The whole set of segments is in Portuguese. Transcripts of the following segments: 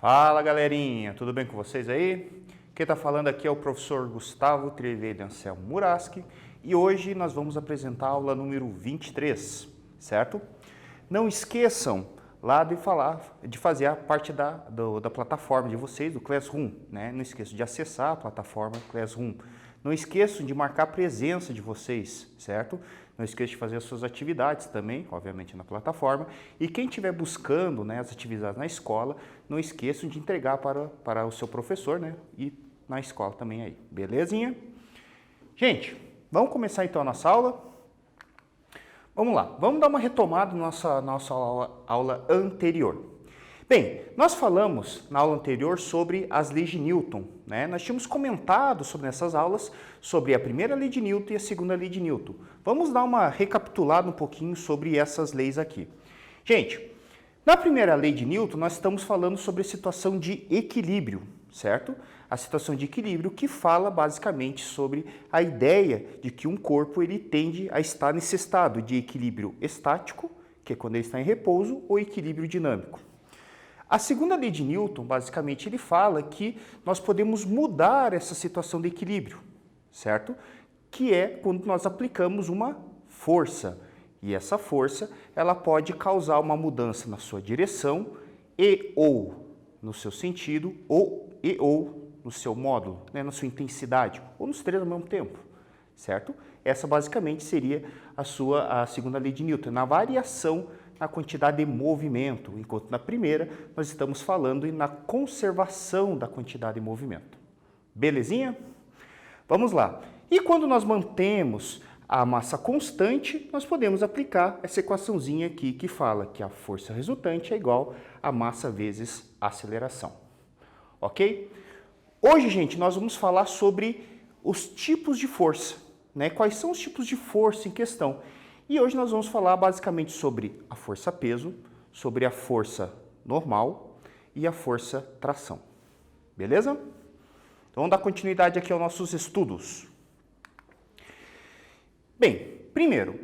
Fala galerinha, tudo bem com vocês aí? Quem está falando aqui é o professor Gustavo Trivedi Anselmo Muraski e hoje nós vamos apresentar a aula número 23, certo? Não esqueçam lá de fazer a parte da plataforma de vocês, do Classroom, né? Não esqueçam de acessar a plataforma Classroom. Não esqueçam de marcar a presença de vocês, certo? Não esqueçam de fazer as suas atividades também, obviamente na plataforma. E quem estiver buscando, né, as atividades na escola, não esqueçam de entregar para o seu professor, né, e na escola também aí, belezinha? Gente, vamos começar então a nossa aula? Vamos lá, vamos dar uma retomada na nossa aula anterior. Bem, nós falamos na aula anterior sobre as leis de Newton, né? Nós tínhamos comentado sobre essas aulas sobre a primeira lei de Newton e a segunda lei de Newton. Vamos dar uma recapitulada um pouquinho sobre essas leis aqui. Gente, na primeira lei de Newton nós estamos falando sobre a situação de equilíbrio, certo? A situação de equilíbrio que fala basicamente sobre a ideia de que um corpo ele tende a estar nesse estado de equilíbrio estático, que é quando ele está em repouso, ou equilíbrio dinâmico. A segunda lei de Newton, basicamente, ele fala que nós podemos mudar essa situação de equilíbrio, certo? Que é quando nós aplicamos uma força. E essa força, ela pode causar uma mudança na sua direção e ou no seu sentido, ou no seu módulo, né? Na sua intensidade, ou nos três ao mesmo tempo, certo? Essa basicamente seria a segunda lei de Newton, na variação na quantidade de movimento, enquanto na primeira nós estamos falando na conservação da quantidade de movimento. Belezinha? Vamos lá. E quando nós mantemos a massa constante, nós podemos aplicar essa equaçãozinha aqui que fala que a força resultante é igual a massa vezes a aceleração. Ok? Hoje, gente, nós vamos falar sobre os tipos de força, né? Quais são os tipos de força em questão? E hoje nós vamos falar basicamente sobre a força-peso, sobre a força normal e a força-tração. Beleza? Então vamos dar continuidade aqui aos nossos estudos. Bem, primeiro,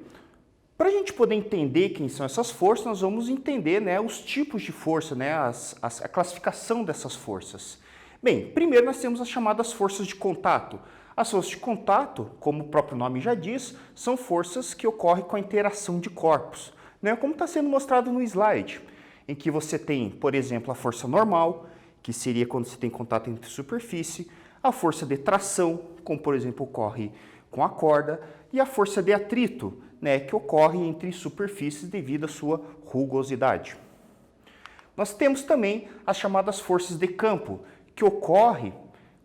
para a gente poder entender quem são essas forças, nós vamos entender, né, os tipos de força, né, a classificação dessas forças. Bem, primeiro nós temos as chamadas forças de contato. As forças de contato, como o próprio nome já diz, são forças que ocorrem com a interação de corpos, né? Como está sendo mostrado no slide, em que você tem, por exemplo, a força normal, que seria quando você tem contato entre superfície, a força de tração, como por exemplo ocorre com a corda, e a força de atrito, né, que ocorre entre superfícies devido à sua rugosidade. Nós temos também as chamadas forças de campo, que ocorre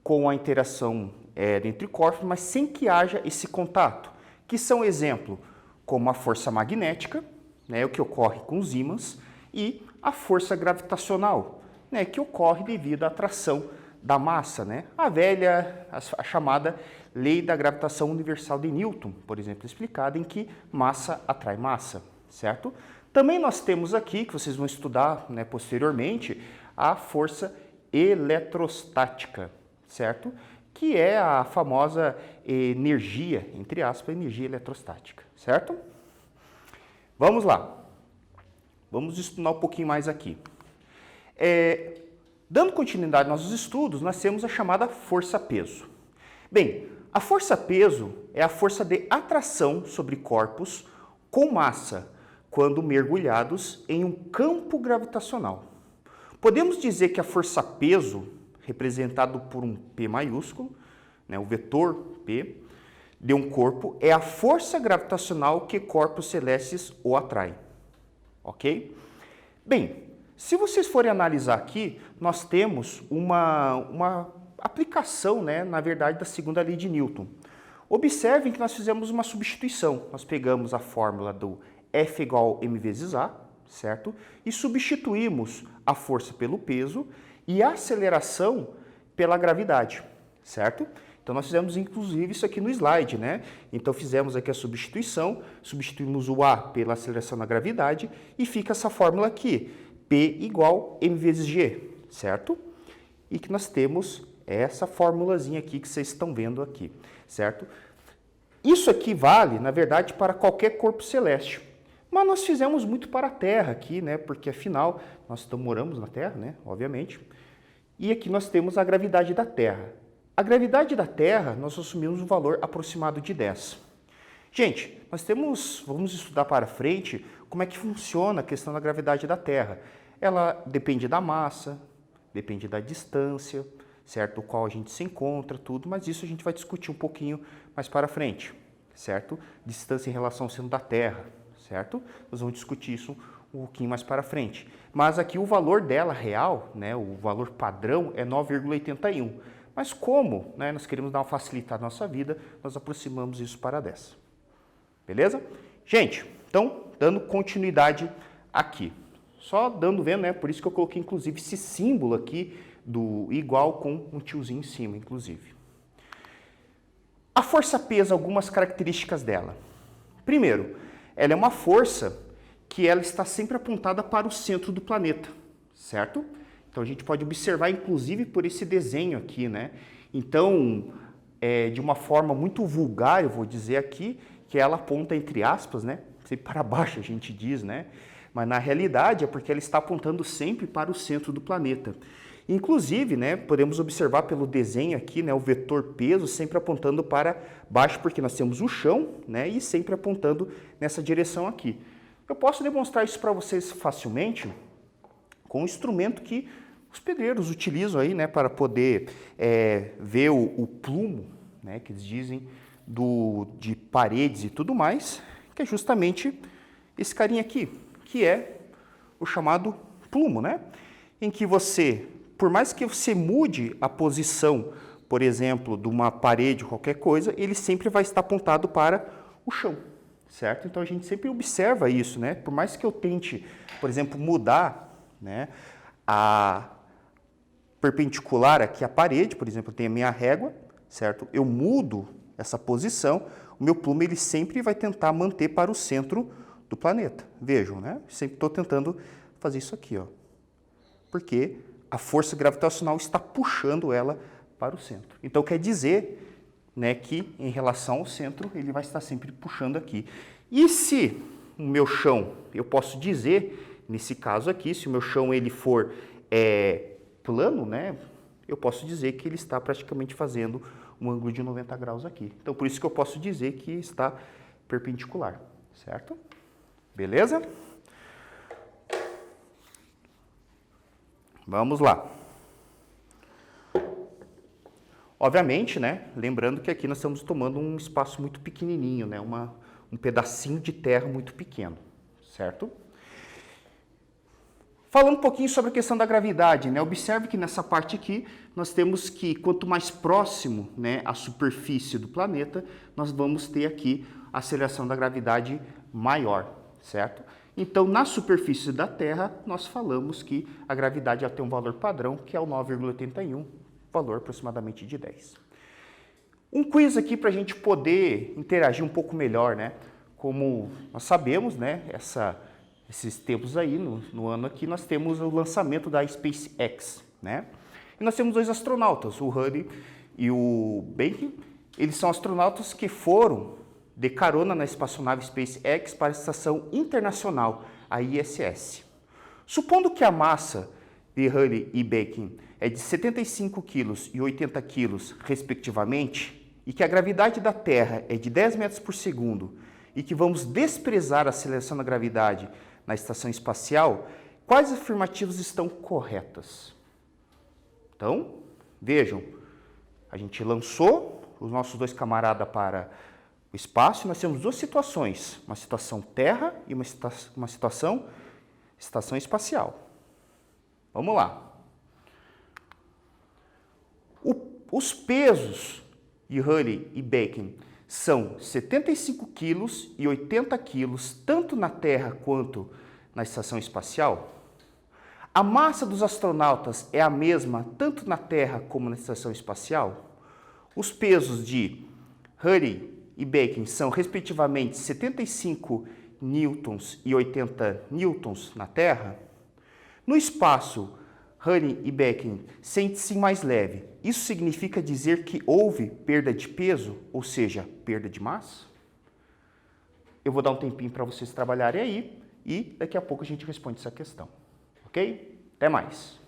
com a interação entre corpos, mas sem que haja esse contato, que são exemplo como a força magnética, né, o que ocorre com os ímãs, e a força gravitacional, né, que ocorre devido à atração da massa, né, a chamada lei da gravitação universal de Newton, por exemplo, explicada em que massa atrai massa, certo? Também nós temos aqui, que vocês vão estudar, né, posteriormente, a força eletrostática, certo? Que é a famosa energia, entre aspas, energia eletrostática, certo? Vamos lá. Vamos estudar um pouquinho mais aqui. Dando continuidade aos nossos estudos, nós temos a chamada força-peso. Bem, a força-peso é a força de atração sobre corpos com massa, quando mergulhados em um campo gravitacional. Podemos dizer que a força-peso, representado por um P maiúsculo, né, o vetor P, de um corpo, é a força gravitacional que corpos celestes o atraem. Ok? Bem, se vocês forem analisar aqui, nós temos uma aplicação, né, na verdade, da segunda lei de Newton. Observem que nós fizemos uma substituição. Nós pegamos a fórmula do F igual a m vezes A, certo? E substituímos a força pelo peso e a aceleração pela gravidade, certo? Então nós fizemos inclusive isso aqui no slide, né? Então fizemos aqui a substituição, substituímos o A pela aceleração na gravidade e fica essa fórmula aqui, P igual m vezes G, certo? E que nós temos essa formulazinha aqui que vocês estão vendo aqui, certo? Isso aqui vale, na verdade, para qualquer corpo celeste. Mas nós fizemos muito para a Terra aqui, né? Porque afinal, nós moramos na Terra, né? Obviamente. E aqui nós temos a gravidade da Terra. A gravidade da Terra, nós assumimos um valor aproximado de 10. Gente, vamos estudar para frente como é que funciona a questão da gravidade da Terra. Ela depende da massa, depende da distância, certo? O qual a gente se encontra, tudo, mas isso a gente vai discutir um pouquinho mais para frente, certo? Distância em relação ao centro da Terra, certo? Nós vamos discutir isso um pouquinho mais para frente. Mas aqui o valor dela real, né, o valor padrão é 9,81. Mas como, né, nós queremos dar uma facilitada na nossa vida, nós aproximamos isso para 10. Beleza? Gente, então, dando continuidade aqui. Só vendo, né? Por isso que eu coloquei, inclusive, esse símbolo aqui do igual com um tiozinho em cima, inclusive. A força pesa, algumas características dela. Primeiro, ela é uma força que ela está sempre apontada para o centro do planeta, certo? Então, a gente pode observar, inclusive, por esse desenho aqui, né? Então, de uma forma muito vulgar, eu vou dizer aqui, que ela aponta, entre aspas, né? Sempre para baixo, a gente diz, né? Mas, na realidade, é porque ela está apontando sempre para o centro do planeta. Inclusive, né, podemos observar pelo desenho aqui, né, o vetor peso sempre apontando para baixo, porque nós temos o chão, né, e sempre apontando nessa direção aqui. Eu posso demonstrar isso para vocês facilmente com um instrumento que os pedreiros utilizam aí, né, para poder ver o plumo, né, que eles dizem, de paredes e tudo mais, que é justamente esse carinha aqui, que é o chamado plumo, né, em que você, por mais que você mude a posição, por exemplo, de uma parede ou qualquer coisa, ele sempre vai estar apontado para o chão, certo? Então a gente sempre observa isso, né? Por mais que eu tente, por exemplo, mudar, né, a perpendicular aqui à parede, por exemplo, eu tenho a minha régua, certo? Eu mudo essa posição, o meu plumo ele sempre vai tentar manter para o centro do planeta. Vejam, né? Sempre estou tentando fazer isso aqui, ó. Porque a força gravitacional está puxando ela para o centro. Então, quer dizer, né, que em relação ao centro, ele vai estar sempre puxando aqui. E se o meu chão, eu posso dizer, nesse caso aqui, se o meu chão ele for plano, né, eu posso dizer que ele está praticamente fazendo um ângulo de 90 graus aqui. Então, por isso que eu posso dizer que está perpendicular, certo? Beleza? Vamos lá. Obviamente, né, lembrando que aqui nós estamos tomando um espaço muito pequenininho, né, um pedacinho de terra muito pequeno, certo? Falando um pouquinho sobre a questão da gravidade, né, observe que nessa parte aqui nós temos que quanto mais próximo, né, à superfície do planeta, nós vamos ter aqui a aceleração da gravidade maior, certo? Então, na superfície da Terra, nós falamos que a gravidade já tem um valor padrão, que é o 9,81, valor aproximadamente de 10. Um quiz aqui para a gente poder interagir um pouco melhor, né? Como nós sabemos, né? Esses tempos aí, no ano aqui, nós temos o lançamento da SpaceX, né? E nós temos dois astronautas, o Hurley e o Baker. Eles são astronautas que foram de carona na espaçonave SpaceX para a Estação Internacional, a ISS. Supondo que a massa de Hurley e Baker é de 75 kg e 80 kg, respectivamente, e que a gravidade da Terra é de 10 metros por segundo, e que vamos desprezar a aceleração da gravidade na estação espacial, quais afirmativas estão corretas? Então, vejam, a gente lançou os nossos dois camaradas para o espaço, nós temos duas situações, uma situação Terra e uma situação estação espacial. Vamos lá. Os pesos de Hurley e Baker são 75 quilos e 80 quilos, tanto na Terra quanto na estação espacial. A massa dos astronautas é a mesma, tanto na Terra como na estação espacial. Os pesos de Hurley e Baker são, respectivamente, 75 newtons e 80 newtons na Terra. No espaço, Honey e Becken, sente-se mais leve. Isso significa dizer que houve perda de peso, ou seja, perda de massa? Eu vou dar um tempinho para vocês trabalharem aí e daqui a pouco a gente responde essa questão. Ok? Até mais!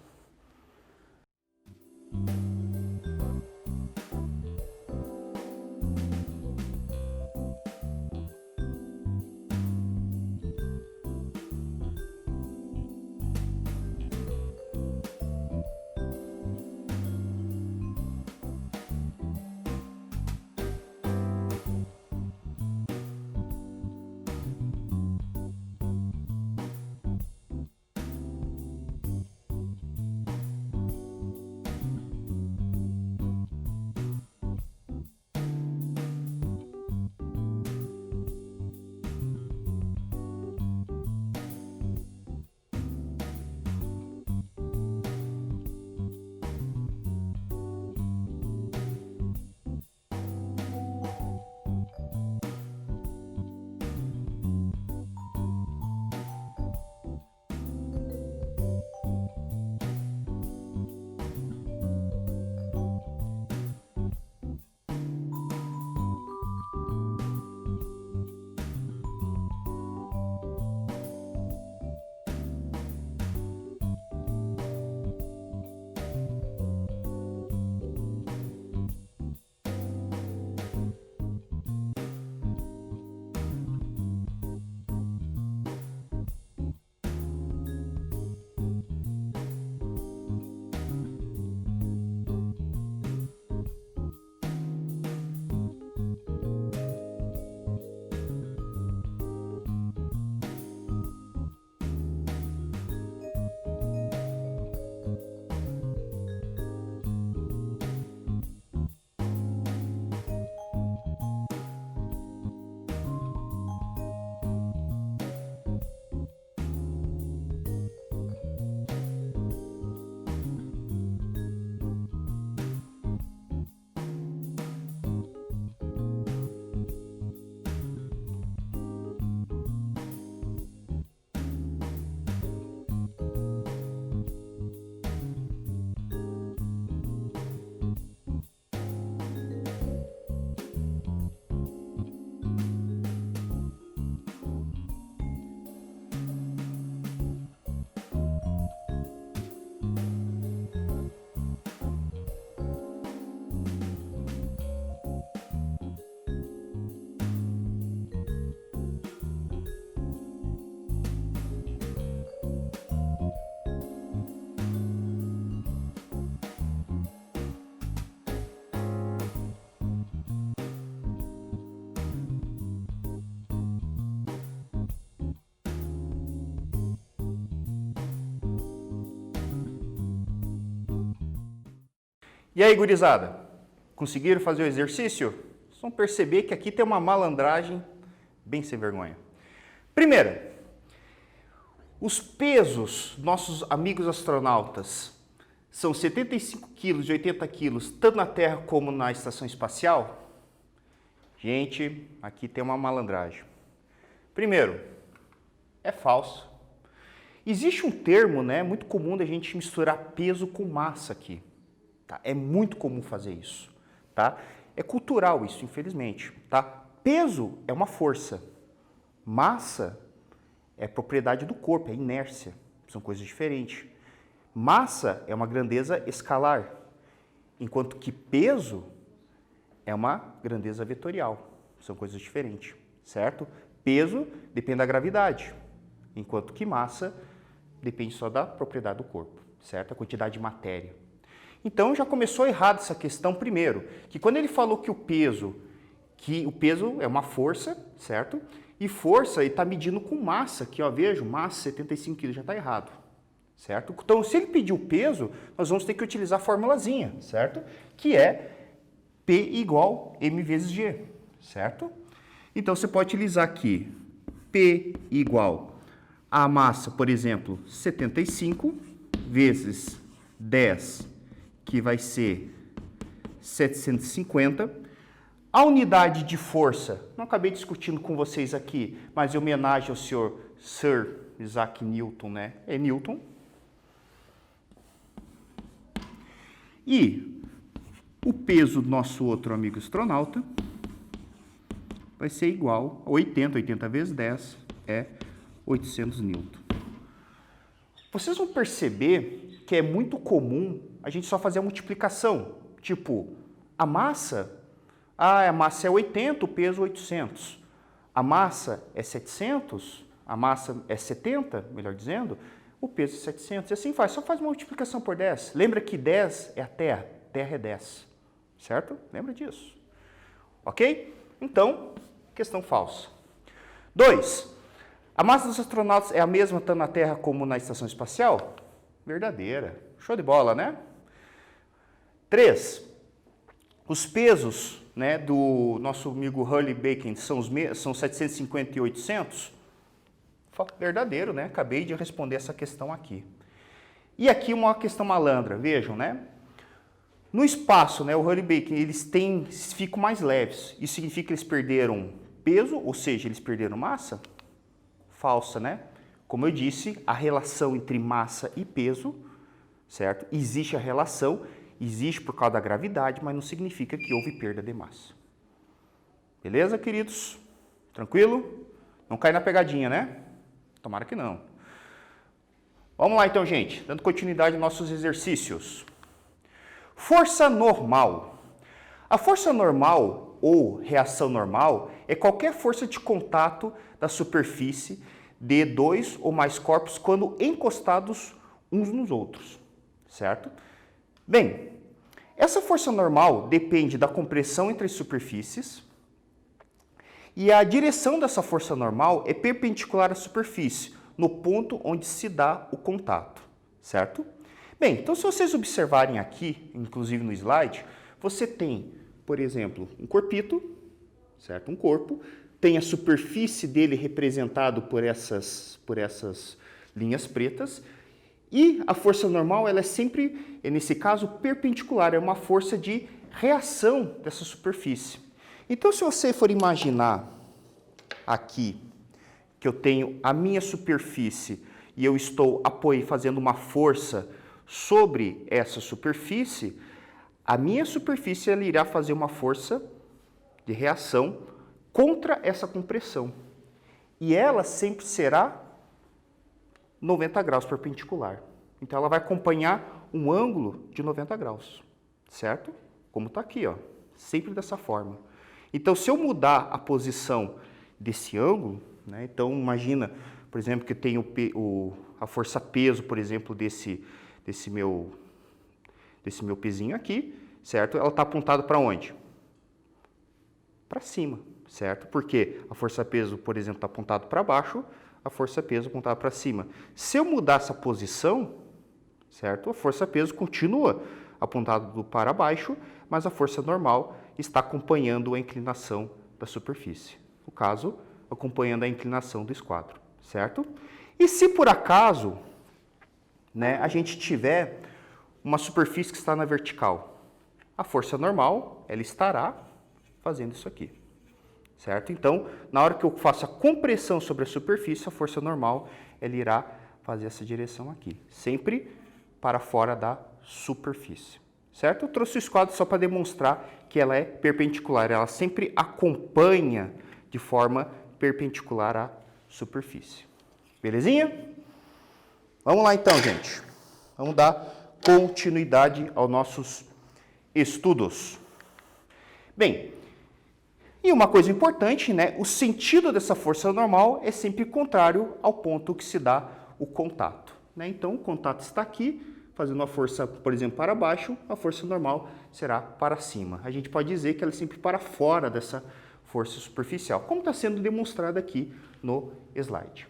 E aí, gurizada? Conseguiram fazer o exercício? Vocês vão perceber que aqui tem uma malandragem bem sem vergonha. Primeira, os pesos, nossos amigos astronautas, são 75 quilos e 80 quilos, tanto na Terra como na Estação Espacial? Gente, aqui tem uma malandragem. Primeiro, é falso. Existe um termo, né, muito comum da gente misturar peso com massa aqui. Tá? É muito comum fazer isso. Tá? É cultural isso, infelizmente. Tá? Peso é uma força. Massa é propriedade do corpo, é inércia. São coisas diferentes. Massa é uma grandeza escalar, enquanto que peso é uma grandeza vetorial. São coisas diferentes, certo? Peso depende da gravidade, enquanto que massa depende só da propriedade do corpo, certo? A quantidade de matéria. Então já começou errado essa questão primeiro, que quando ele falou que o peso é uma força, certo? E força ele está medindo com massa, aqui ó, vejo, massa 75 kg, já está errado, certo? Então se ele pedir o peso, nós vamos ter que utilizar a formulazinha, certo? Que é P igual M vezes G, certo? Então você pode utilizar aqui P igual a massa, por exemplo, 75 vezes 10, que vai ser 750. A unidade de força, não acabei discutindo com vocês aqui, mas em homenagem ao senhor Sir Isaac Newton, né? É Newton. E o peso do nosso outro amigo astronauta vai ser igual a 80. 80 vezes 10 é 800 newton. Vocês vão perceber que é muito comum a gente só fazer a multiplicação. Tipo, a massa é 80, o peso 800. A massa é 700, a massa é 70, melhor dizendo, o peso é 700. E assim faz, só faz uma multiplicação por 10. Lembra que 10 é a Terra é 10, certo? Lembra disso. Ok? Então, questão falsa. 2. A massa dos astronautas é a mesma tanto na Terra como na estação espacial? Verdadeira. Show de bola, né? 3. Os pesos, né, do nosso amigo Hurley-Bacon são 750 e 800? Verdadeiro, né? Acabei de responder essa questão aqui. E aqui uma questão malandra, vejam, né? No espaço, né, o Hurley-Bacon, eles ficam mais leves. Isso significa que eles perderam peso, ou seja, eles perderam massa? Falsa, né? Como eu disse, a relação entre massa e peso, certo? Existe a relação, existe por causa da gravidade, mas não significa que houve perda de massa. Beleza, queridos? Tranquilo? Não cai na pegadinha, né? Tomara que não. Vamos lá então, gente. Dando continuidade aos nossos exercícios. Força normal. A força normal ou reação normal é qualquer força de contato da superfície de dois ou mais corpos quando encostados uns nos outros, certo? Bem, essa força normal depende da compressão entre as superfícies e a direção dessa força normal é perpendicular à superfície, no ponto onde se dá o contato, certo? Bem, então se vocês observarem aqui, inclusive no slide, você tem, por exemplo, um corpito, certo? Um corpo, tem a superfície dele representado por essas linhas pretas, e a força normal ela é sempre, nesse caso, perpendicular, é uma força de reação dessa superfície. Então, se você for imaginar aqui que eu tenho a minha superfície e eu estou fazendo uma força sobre essa superfície, a minha superfície ela irá fazer uma força de reação contra essa compressão. E ela sempre será 90 graus perpendicular. Então, ela vai acompanhar um ângulo de 90 graus, certo? Como está aqui, ó, sempre dessa forma. Então, se eu mudar a posição desse ângulo, né, então imagina, por exemplo, que eu tenho a força peso, por exemplo, desse meu pezinho aqui, certo? Ela está apontada para onde? Para cima, certo? Porque a força peso, por exemplo, está apontada para baixo, a força peso apontada para cima. Se eu mudar essa posição, certo? A força peso continua apontada para baixo, mas a força normal está acompanhando a inclinação da superfície. No caso, acompanhando a inclinação do esquadro, certo? E se por acaso, né, a gente tiver uma superfície que está na vertical, a força normal, ela estará fazendo isso aqui, certo? Então, na hora que eu faço a compressão sobre a superfície, a força normal, ela irá fazer essa direção aqui, sempre para fora da superfície, certo? Eu trouxe o esquadro só para demonstrar que ela é perpendicular, ela sempre acompanha de forma perpendicular à superfície. Belezinha? Vamos lá então, gente. Vamos dar continuidade aos nossos estudos. Bem, e uma coisa importante, né? O sentido dessa força normal é sempre contrário ao ponto que se dá o contato, né? Então, o contato está aqui, fazendo a força, por exemplo, para baixo, a força normal será para cima. A gente pode dizer que ela é sempre para fora dessa força superficial, como está sendo demonstrado aqui no slide.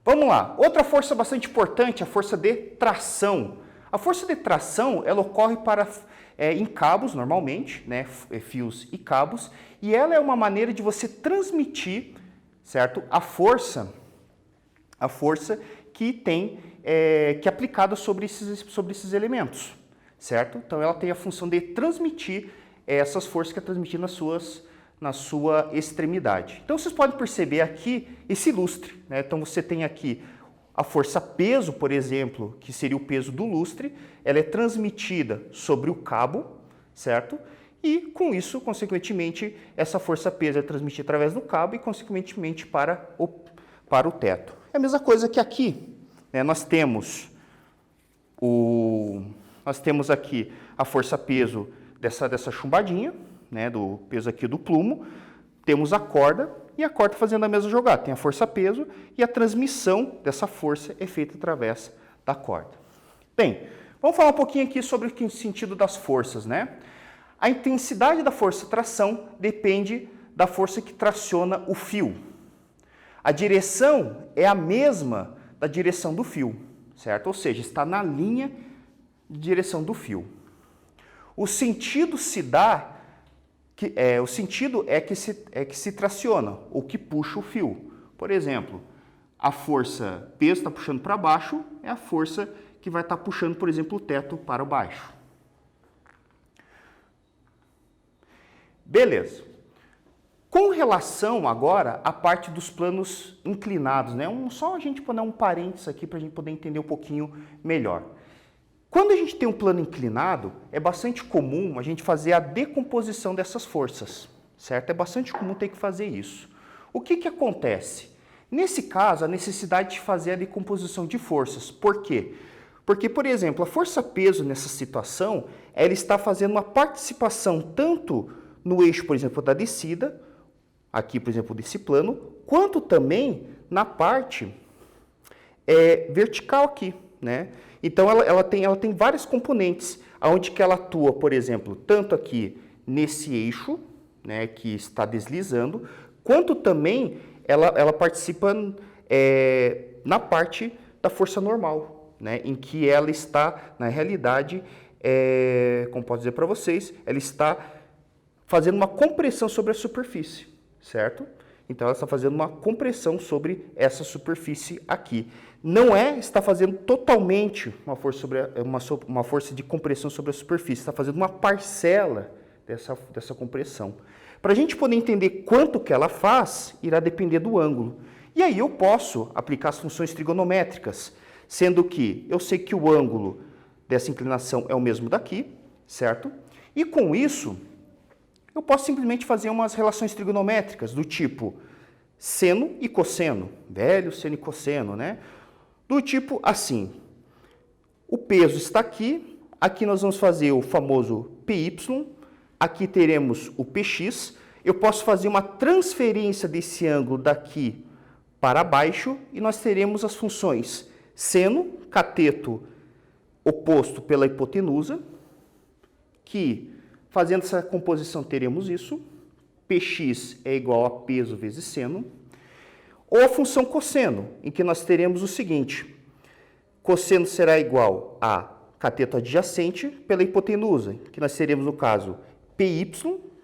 Vamos lá. Outra força bastante importante, a força de tração. A força de tração, ela ocorre em cabos, normalmente, né, fios e cabos, e ela é uma maneira de você transmitir, certo, a força que que é aplicada sobre esses elementos, certo? Então, ela tem a função de transmitir essas forças que é transmitir na sua extremidade. Então, vocês podem perceber aqui esse lustre, né? Então, você tem aqui A força peso, por exemplo, que seria o peso do lustre, ela é transmitida sobre o cabo, certo? E com isso, consequentemente, essa força peso é transmitida através do cabo e, consequentemente, para o teto. É a mesma coisa que aqui, né? Nós temos aqui a força peso dessa chumbadinha, né? Do peso aqui do plumo. Temos a corda e a corda fazendo a mesma jogada. Tem a força peso e a transmissão dessa força é feita através da corda. Bem, vamos falar um pouquinho aqui sobre o sentido das forças, né? A intensidade da força tração depende da força que traciona o fio. A direção é a mesma da direção do fio, certo? Ou seja, está na linha de direção do fio. O sentido se dá, o sentido é que se traciona, ou que puxa o fio. Por exemplo, a força peso está puxando para baixo, é a força que vai estar puxando, por exemplo, o teto para baixo. Beleza. Com relação agora à parte dos planos inclinados, né? Só a gente poder um parênteses aqui para a gente poder entender um pouquinho melhor. Quando a gente tem um plano inclinado, é bastante comum a gente fazer a decomposição dessas forças, certo? É bastante comum ter que fazer isso. O que acontece? Nesse caso, a necessidade de fazer a decomposição de forças. Por quê? Porque, por exemplo, a força-peso nessa situação, ela está fazendo uma participação tanto no eixo, por exemplo, da descida, aqui, por exemplo, desse plano, quanto também na parte vertical aqui, né? Então, ela tem vários componentes, onde que ela atua, por exemplo, tanto aqui nesse eixo, né, que está deslizando, quanto também ela participa na parte da força normal, né, em que ela está, na realidade, como posso dizer para vocês, ela está fazendo uma compressão sobre a superfície, certo? Então, ela está fazendo uma compressão sobre essa superfície aqui. Não está fazendo totalmente uma força de compressão sobre a superfície, está fazendo uma parcela dessa compressão. Para a gente poder entender quanto que ela faz, irá depender do ângulo. E aí eu posso aplicar as funções trigonométricas, sendo que eu sei que o ângulo dessa inclinação é o mesmo daqui, certo? E com isso, eu posso simplesmente fazer umas relações trigonométricas do tipo seno e cosseno, velho seno e cosseno, né? Do tipo assim, o peso está aqui, aqui nós vamos fazer o famoso PY, aqui teremos o PX, eu posso fazer uma transferência desse ângulo daqui para baixo e nós teremos as funções seno, cateto oposto pela hipotenusa, que fazendo essa composição teremos isso, Px é igual a peso vezes seno, ou a função cosseno, em que nós teremos o seguinte, cosseno será igual a cateto adjacente pela hipotenusa, que nós teremos no caso Py,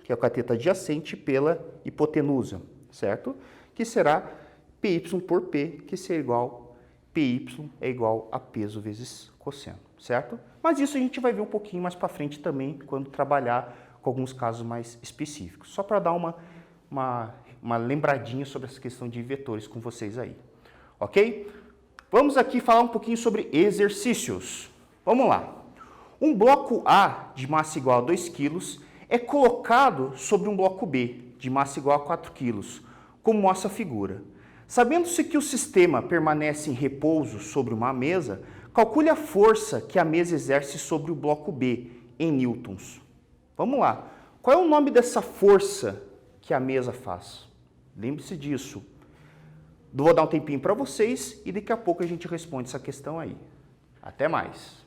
que é o cateto adjacente pela hipotenusa, certo? Que será Py por P, que será igual, Py é igual a peso vezes cosseno, certo? Mas isso a gente vai ver um pouquinho mais para frente também, quando trabalhar com alguns casos mais específicos. Só para dar uma lembradinha sobre essa questão de vetores com vocês aí, ok? Vamos aqui falar um pouquinho sobre exercícios. Vamos lá. Um bloco A de massa igual a 2 kg é colocado sobre um bloco B de massa igual a 4 kg, como mostra a figura. Sabendo-se que o sistema permanece em repouso sobre uma mesa, calcule a força que a mesa exerce sobre o bloco B em newtons. Vamos lá. Qual é o nome dessa força que a mesa faz? Lembre-se disso. Vou dar um tempinho para vocês e daqui a pouco a gente responde essa questão aí. Até mais.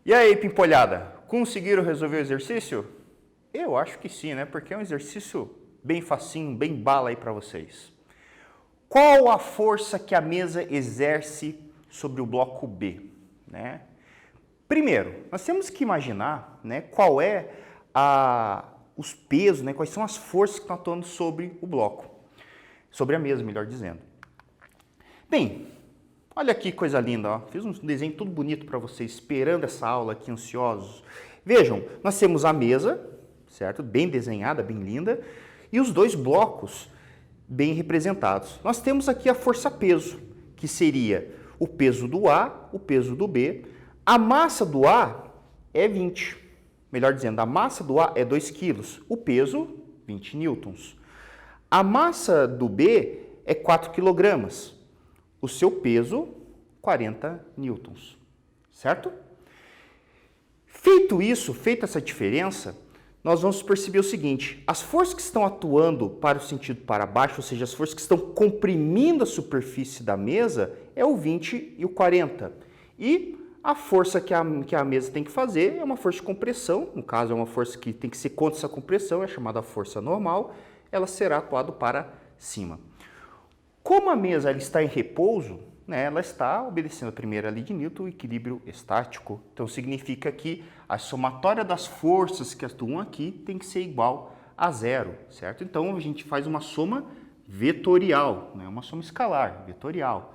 E aí, pimpolhada, conseguiram resolver o exercício? Eu acho que sim, né? Porque é um exercício bem facinho, bem bala aí para vocês. Qual a força que a mesa exerce sobre o bloco B, né? Primeiro, nós temos que imaginar, né, qual é os pesos, né, quais são as forças que estão atuando sobre o bloco, sobre a mesa, melhor dizendo. Bem, olha aqui que coisa linda, ó. Fiz um desenho tudo bonito para vocês, esperando essa aula aqui, ansiosos. Vejam, nós temos a mesa, certo? Bem desenhada, bem linda, e os dois blocos bem representados. Nós temos aqui a força-peso, que seria o peso do A, o peso do B. A massa do A é 20. Melhor dizendo, a massa do A é 2 kg, o peso 20 newtons. A massa do B é 4 kg, o seu peso 40 newtons, certo? Feito isso, feita essa diferença, nós vamos perceber o seguinte: as forças que estão atuando para o sentido para baixo, ou seja, as forças que estão comprimindo a superfície da mesa, é o 20 e o 40. E a força que a mesa tem que fazer é uma força de compressão, no caso é uma força que tem que ser contra essa compressão, é chamada força normal, ela será atuada para cima. Como a mesa ela está em repouso, né, ela está obedecendo a primeira lei de Newton, o equilíbrio estático. Então significa que a somatória das forças que atuam aqui tem que ser igual a zero, certo? Então a gente faz uma soma vetorial, né, uma soma escalar, vetorial,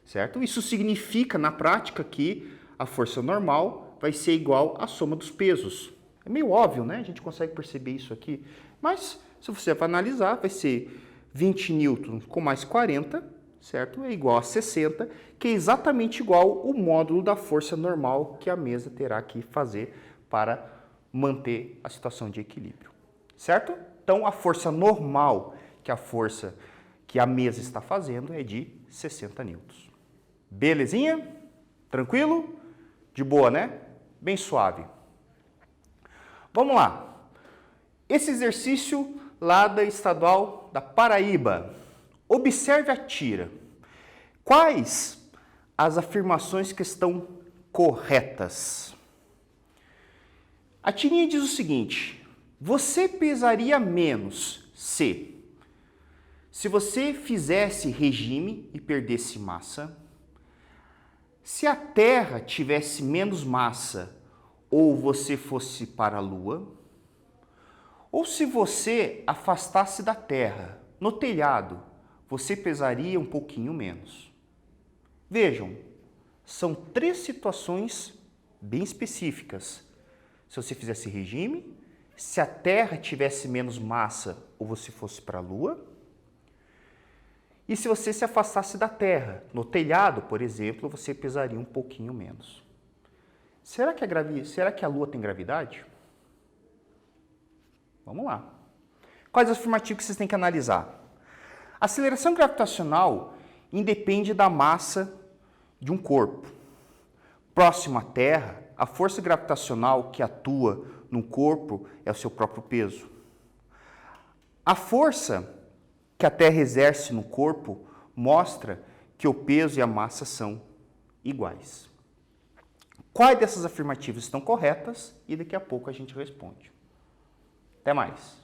certo? Isso significa na prática que a força normal vai ser igual à soma dos pesos. É meio óbvio, né? A gente consegue perceber isso aqui, mas se você for analisar, vai ser 20 newtons com mais 40, certo? É igual a 60, que é exatamente igual o módulo da força normal que a mesa terá que fazer para manter a situação de equilíbrio, certo? Então, a força normal, que a força que a mesa está fazendo, é de 60 newtons. Belezinha? Tranquilo? De boa, né? Bem suave. Vamos lá. Esse exercício lá da Estadual da Paraíba. Observe a tira. Quais as afirmações que estão corretas? A tirinha diz o seguinte: você pesaria menos se você fizesse regime e perdesse massa, se a Terra tivesse menos massa ou você fosse para a Lua, ou se você afastasse da Terra, no telhado, você pesaria um pouquinho menos. Vejam, são 3 situações bem específicas. Se você fizesse regime, se a Terra tivesse menos massa ou você fosse para a Lua, e se você se afastasse da Terra, no telhado, por exemplo, você pesaria um pouquinho menos. Será que a Lua tem gravidade? Vamos lá. Quais as afirmativas que vocês têm que analisar? A aceleração gravitacional independe da massa de um corpo. Próximo à Terra, a força gravitacional que atua no corpo é o seu próprio peso. A força que a Terra exerce no corpo mostra que o peso e a massa são iguais. Quais dessas afirmativas estão corretas? E daqui a pouco a gente responde. Até mais!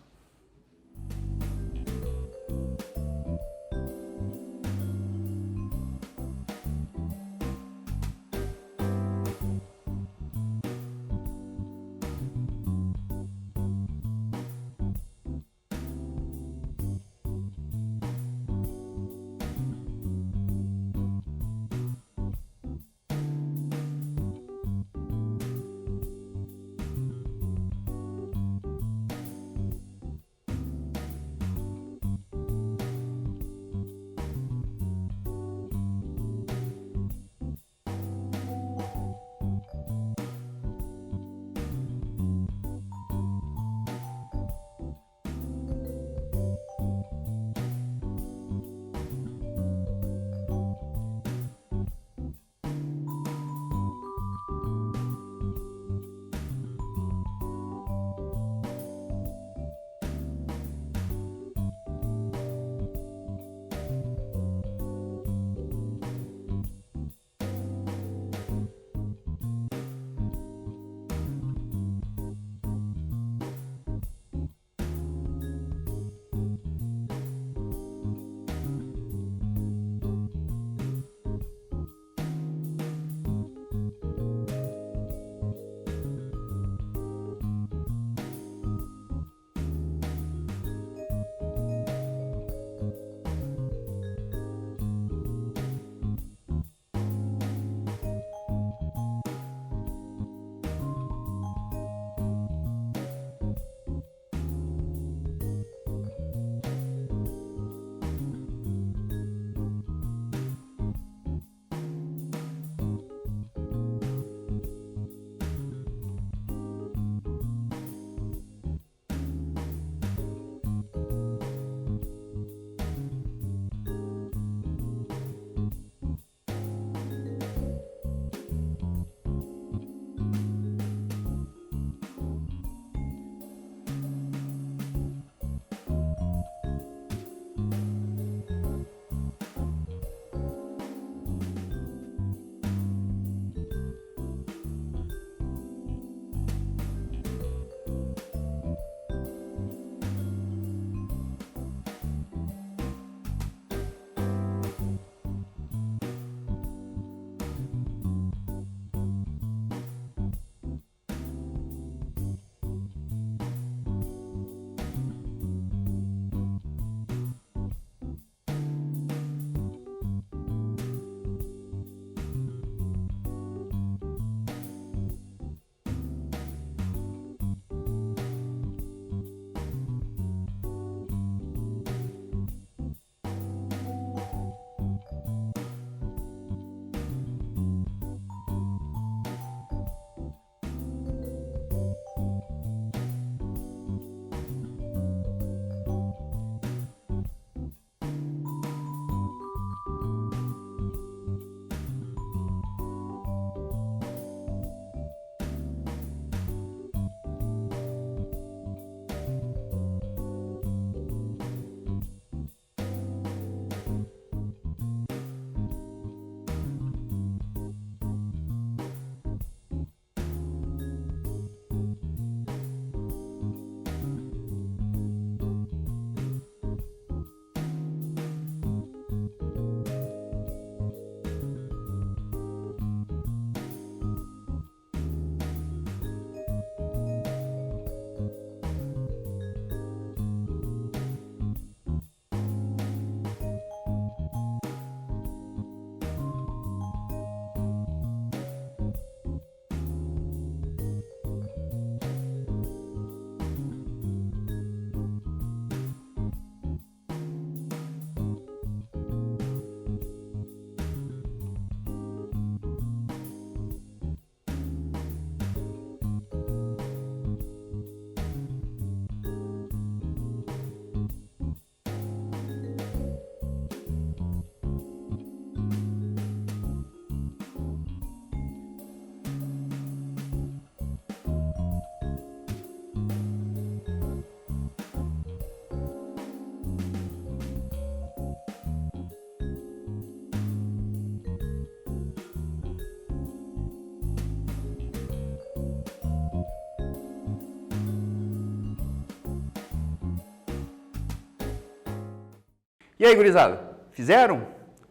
E aí, gurizada? Fizeram?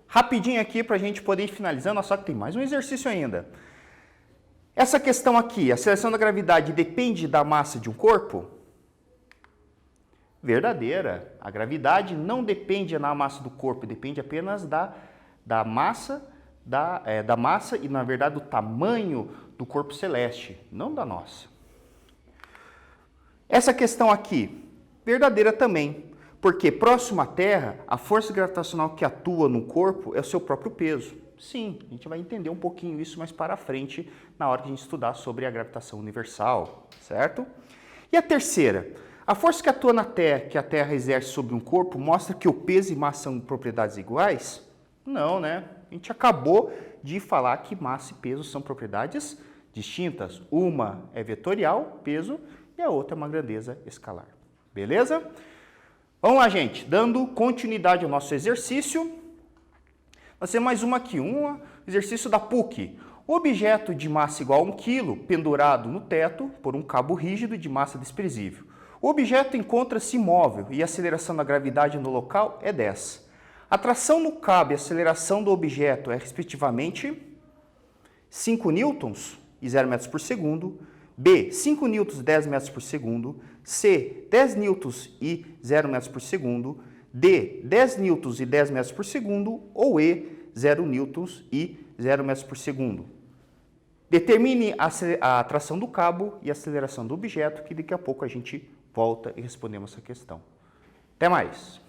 Rapidinho aqui para a gente poder ir finalizando, só que tem mais um exercício ainda. Essa questão aqui, a aceleração da gravidade depende da massa de um corpo? Verdadeira. A gravidade não depende da massa do corpo, depende apenas da massa e, na verdade, do tamanho do corpo celeste, não da nossa. Essa questão aqui, verdadeira também, porque próximo à Terra, a força gravitacional que atua no corpo é o seu próprio peso. Sim, a gente vai entender um pouquinho isso mais para frente, na hora que a gente estudar sobre a gravitação universal, certo? E a terceira, a força que atua na Terra, que a Terra exerce sobre um corpo, mostra que o peso e massa são propriedades iguais? Não, né? A gente acabou de falar que massa e peso são propriedades distintas. Uma é vetorial, peso, e a outra é uma grandeza escalar. Beleza? Vamos lá, gente. Dando continuidade ao nosso exercício. Nós temos mais uma aqui, um exercício da PUC. O objeto de massa igual a 1 kg, pendurado no teto por um cabo rígido de massa desprezível. O objeto encontra-se imóvel e a aceleração da gravidade no local é 10. A tração no cabo e a aceleração do objeto é, respectivamente, 5 newtons e 0 metros por segundo, B, 5 newtons e 10 metros por segundo, C, 10 newtons e 0 metros por segundo, D, 10 newtons e 10 metros por segundo, ou E, 0 newtons e 0 metros por segundo. Determine a tração do cabo e a aceleração do objeto, que daqui a pouco a gente volta e respondemos essa questão. Até mais!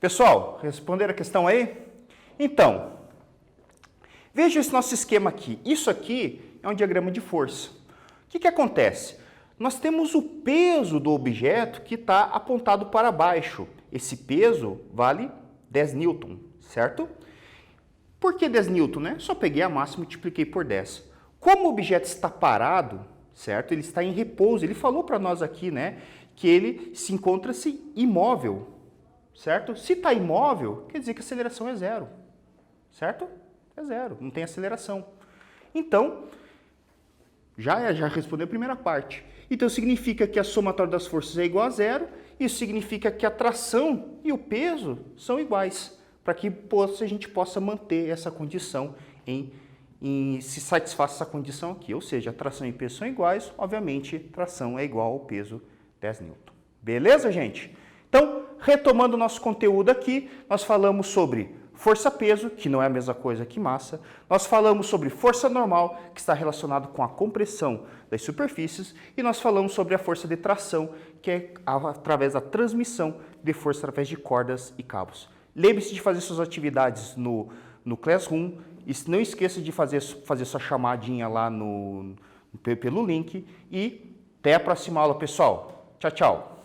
Pessoal, responderam a questão aí? Então, veja esse nosso esquema aqui. Isso aqui é um diagrama de força. O que acontece? nós temos o peso do objeto que está apontado para baixo. Esse peso vale 10 newton, certo? Por que 10 newton, né? Só peguei a massa e multipliquei por 10. Como o objeto está parado, certo? Ele está em repouso. Ele falou para nós aqui, né, que ele se encontra-se imóvel, certo? Se está imóvel, quer dizer que a aceleração é zero, certo? É zero, não tem aceleração. Então, já respondeu a primeira parte. Então, significa que a somatória das forças é igual a zero. Isso significa que a tração e o peso são iguais, para que a gente possa manter essa condição se satisfaça essa condição aqui. Ou seja, a tração e peso são iguais, obviamente, tração é igual ao peso 10 newton. Beleza, gente? Então, retomando o nosso conteúdo aqui, nós falamos sobre força-peso, que não é a mesma coisa que massa. Nós falamos sobre força normal, que está relacionado com a compressão das superfícies. E nós falamos sobre a força de tração, que é através da transmissão de força através de cordas e cabos. Lembre-se de fazer suas atividades no Classroom. E não esqueça de fazer sua chamadinha lá pelo link. E até a próxima aula, pessoal. Tchau, tchau.